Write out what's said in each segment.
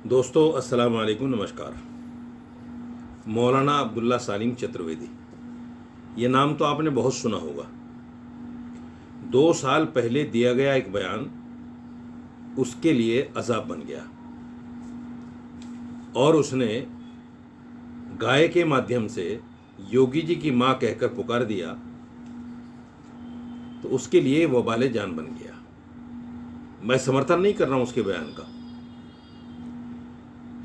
दोस्तों अस्सलाम वालेकुम, नमस्कार। मौलाना अब्दुल्ला सालिम चतुर्वेदी, ये नाम तो आपने बहुत सुना होगा। 2 साल पहले दिया गया एक बयान उसके लिए अज़ाब बन गया और उसने गाय के माध्यम से योगी जी की माँ कहकर पुकार दिया, तो उसके लिए वबाले जान बन गया। मैं समर्थन नहीं कर रहा हूँ उसके बयान का,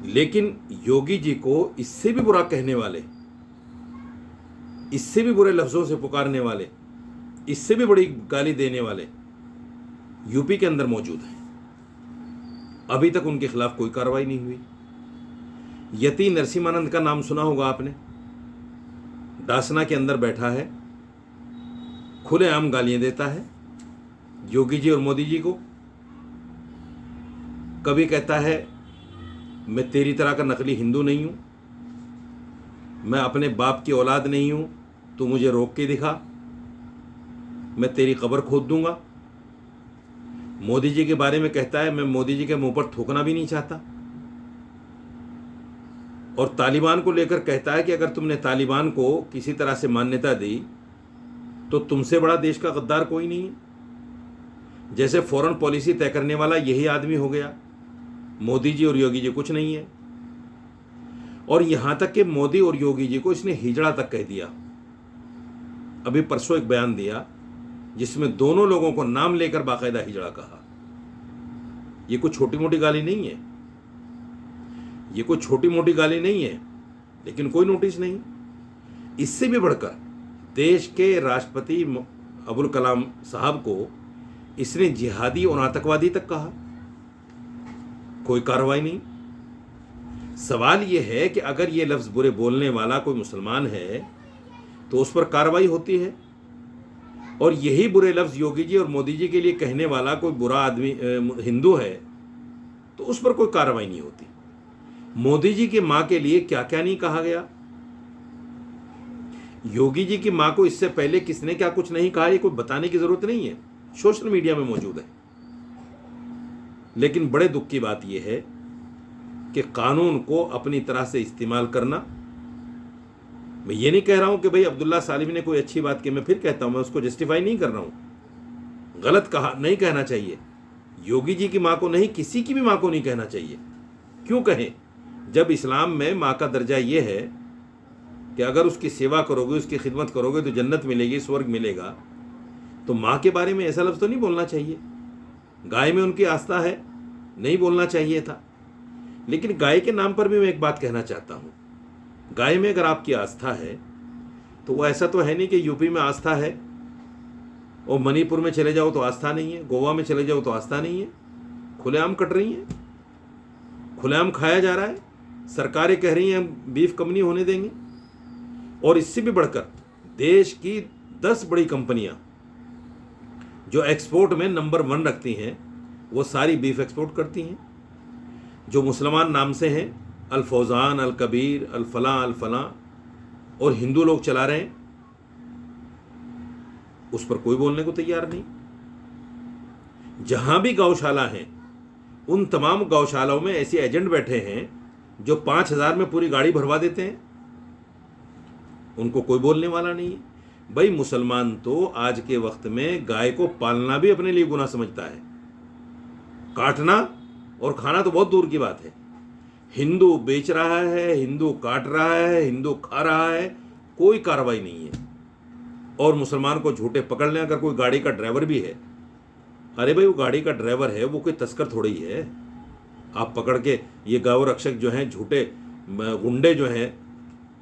लेकिन योगी जी को इससे भी बुरा कहने वाले, इससे भी बुरे लफ्ज़ों से पुकारने वाले, इससे भी बड़ी गाली देने वाले यूपी के अंदर मौजूद हैं। अभी तक उनके खिलाफ कोई कार्रवाई नहीं हुई। यति नरसिम्हानंद का नाम सुना होगा आपने। दासना के अंदर बैठा है, खुलेआम गालियां देता है योगी जी और मोदी जी को। कभी कहता है मैं तेरी तरह का नकली हिंदू नहीं हूं, मैं अपने बाप की औलाद नहीं हूं, तू मुझे रोक के दिखा, मैं तेरी कब्र खोद दूंगा। मोदी जी के बारे में कहता है मैं मोदी जी के मुंह पर थूकना भी नहीं चाहता। और तालिबान को लेकर कहता है कि अगर तुमने तालिबान को किसी तरह से मान्यता दी तो तुमसे बड़ा देश का गद्दार कोई नहीं है। जैसे फॉरेन पॉलिसी तय करने वाला यही आदमी हो गया। मोदी जी और योगी जी कुछ नहीं है। और यहां तक कि मोदी और योगी जी को इसने हिजड़ा तक कह दिया। अभी परसों एक बयान दिया जिसमें दोनों लोगों को नाम लेकर बाकायदा हिजड़ा कहा। यह कोई छोटी मोटी गाली नहीं है, ये कोई छोटी मोटी गाली नहीं है, लेकिन कोई नोटिस नहीं। इससे भी बढ़कर देश के राष्ट्रपति अबुल कलाम साहब को इसने जिहादी और आतंकवादी तक कहा। कोई कार्रवाई नहीं। सवाल यह है कि अगर ये लफ्ज़ बुरे बोलने वाला कोई मुसलमान है तो उस पर कार्रवाई होती है, और यही बुरे लफ्ज़ योगी जी और मोदी जी के लिए कहने वाला कोई बुरा आदमी हिंदू है तो उस पर कोई कार्रवाई नहीं होती। मोदी जी की मां के लिए क्या क्या नहीं कहा गया। योगी जी की मां को इससे पहले किसने क्या कुछ नहीं कहा, ये कोई बताने की जरूरत नहीं है, सोशल मीडिया में मौजूद है। लेकिन बड़े दुख की बात यह है कि कानून को अपनी तरह से इस्तेमाल करना। मैं ये नहीं कह रहा हूं कि भाई अब्दुल्ला सालिम ने कोई अच्छी बात की, मैं फिर कहता हूं, मैं उसको जस्टिफाई नहीं कर रहा हूं। गलत कहा नहीं कहना चाहिए। योगी जी की मां को नहीं, किसी की भी मां को नहीं कहना चाहिए। क्यों कहें, जब इस्लाम में माँ का दर्जा ये है कि अगर उसकी सेवा करोगे, उसकी खिदमत करोगे तो जन्नत मिलेगी, स्वर्ग मिलेगा, तो माँ के बारे में ऐसा लफ्ज़ तो नहीं बोलना चाहिए। गाय में उनकी आस्था है, नहीं बोलना चाहिए था। लेकिन गाय के नाम पर भी मैं एक बात कहना चाहता हूँ। गाय में अगर आपकी आस्था है तो वो ऐसा तो है नहीं कि यूपी में आस्था है और मणिपुर में चले जाओ तो आस्था नहीं है, गोवा में चले जाओ तो आस्था नहीं है। खुलेआम कट रही है, खुलेआम खाया जा रहा है। सरकारें कह रही हैं हम बीफ कम नहीं होने देंगे। और इससे भी बढ़कर देश की 10 बड़ी कंपनियां जो एक्सपोर्ट में नंबर 1 रखती हैं वो सारी बीफ एक्सपोर्ट करती हैं। जो मुसलमान नाम से हैं, अल फौजान, अल कबीर, अल फलां, और हिंदू लोग चला रहे हैं, उस पर कोई बोलने को तैयार नहीं। जहां भी गौशाला हैं उन तमाम गौशालाओं में ऐसे एजेंट बैठे हैं जो 5,000 में पूरी गाड़ी भरवा देते हैं, उनको कोई बोलने वाला नहीं है। भाई मुसलमान तो आज के वक्त में गाय को पालना भी अपने लिए गुनाह समझता है, काटना और खाना तो बहुत दूर की बात है। हिंदू बेच रहा है, हिंदू काट रहा है, हिंदू खा रहा है, कोई कार्रवाई नहीं है। और मुसलमान को झूठे पकड़ लें। अगर कोई गाड़ी का ड्राइवर भी है, अरे भाई वो गाड़ी का ड्राइवर है, वो कोई तस्कर थोड़ी है। आप पकड़ के, ये गौ रक्षक जो हैं, झूठे गुंडे जो हैं,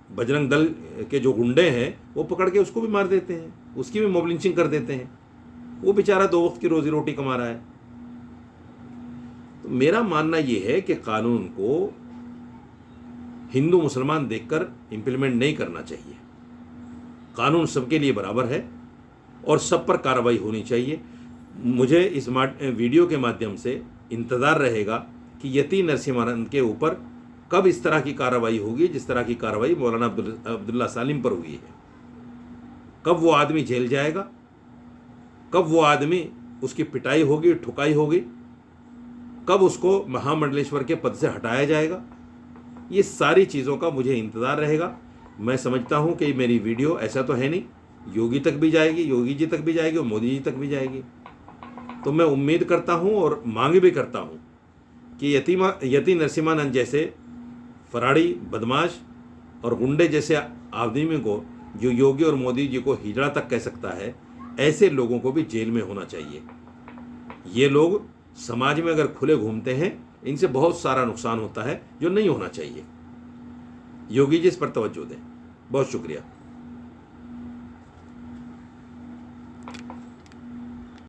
बजरंग दल के जो गुंडे हैं, वो पकड़ के उसको भी मार देते हैं, उसकी भी मोब लिंचिंग कर देते हैं। वो बेचारा 2 वक्त की रोजी रोटी कमा रहा है। तो मेरा मानना ये है कि कानून को हिंदू मुसलमान देखकर इंप्लीमेंट नहीं करना चाहिए। कानून सबके लिए बराबर है और सब पर कार्रवाई होनी चाहिए। मुझे इस वीडियो के माध्यम से इंतज़ार रहेगा कि यति नरसिम्हानंद के ऊपर कब इस तरह की कार्रवाई होगी जिस तरह की कार्रवाई मौलाना अब्दुल्ला सालिम पर हुई है। कब वो आदमी जेल जाएगा, कब वो आदमी उसकी पिटाई होगी, ठुकाई होगी, कब उसको महामंडलेश्वर के पद से हटाया जाएगा, ये सारी चीज़ों का मुझे इंतज़ार रहेगा। मैं समझता हूँ कि मेरी वीडियो ऐसा तो है नहीं, योगी तक भी जाएगी, योगी जी तक भी जाएगी और मोदी जी तक भी जाएगी। तो मैं उम्मीद करता हूँ और मांग भी करता हूँ कि यति नरसिम्हानंद जैसे फराड़ी, बदमाश और गुंडे जैसे आदमी को, जो योगी और मोदी जी को हिजड़ा तक कह सकता है, ऐसे लोगों को भी जेल में होना चाहिए। ये लोग समाज में अगर खुले घूमते हैं, इनसे बहुत सारा नुकसान होता है जो नहीं होना चाहिए। योगी जी इस पर तवज्जो दें। बहुत शुक्रिया।